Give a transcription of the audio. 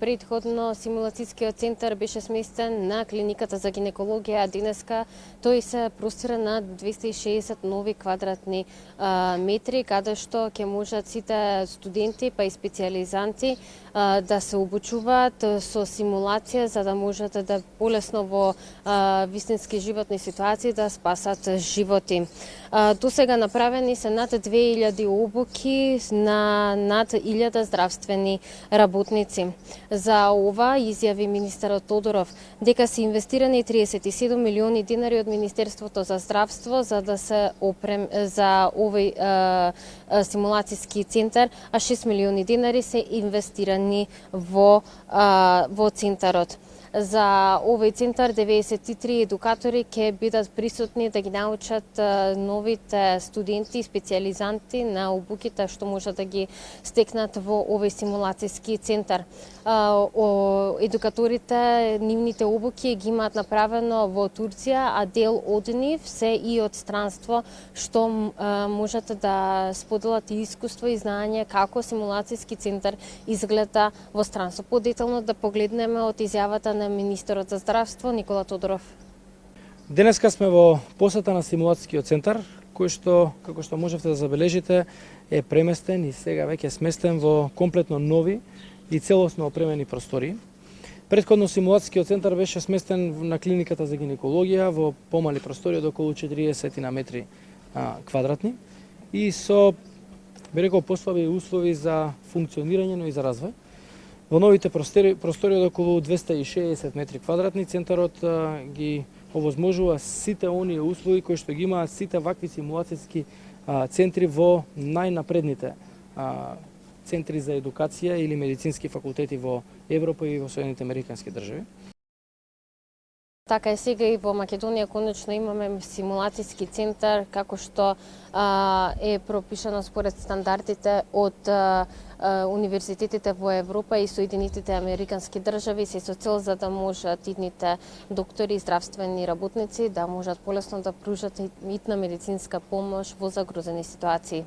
Предходно симулацијскиот центар беше сместен на клиниката за гинекологија, а денеска тој се простира на 260 нови квадратни метри, каде што ќе можат сите студенти па и специјализанти да се обучуваат со симулација за да можат да полесно во вистински животни ситуации да спасат животи. До сега направени се над 2000 обуки на над 1000 здравствени работници. За ова изјави министерот Тодоров дека се инвестирани 37 милиони динари од Министерството за здравство за да се за овој симулацијски центар, а 6 милиони динари се инвестирани во центарот. За овој центар 93 едукатори ќе бидат присутни да ги научат новите студенти и специјализанти на обуките што можат да ги стекнат во овој симулацијски центар. Едукаторите, нивните обуки ги имаат направено во Турција, а дел од нив се и од странство што можат да споделат и искуство и знаење како симулацијски центар изгледа во странство. Подетално да погледнеме од изјавата на министерот за здравство Никола Тодоров. Денеска сме во посета на симулацијскиот центар, кој што, како што можевте да забележите, е преместен и сега веќе сместен во комплетно нови и целосно опремени простори. Претходно симулацијскиот центар беше сместен на клиниката за гинекологија во помали простори од околу 40 на метри квадратни и со, би рекол, послаби услови за функционирање, но и за развој. Во новите простори од околу 260 метри квадратни центарот ги овозможува сите оние услови кои што ги имаат сите вакви симулацијски центри во најнапредните центри за едукација или медицински факултети во Европа и во Соединените Американски држави. Така е сега и во Македонија конечно имаме симулацијски центар како што е пропишано според стандардите од универзитетите во Европа и Соединетите Американски држави се со цел за да можат идните доктори и здравствени работници да можат полесно да пружат итна медицинска помош во загрозени ситуации.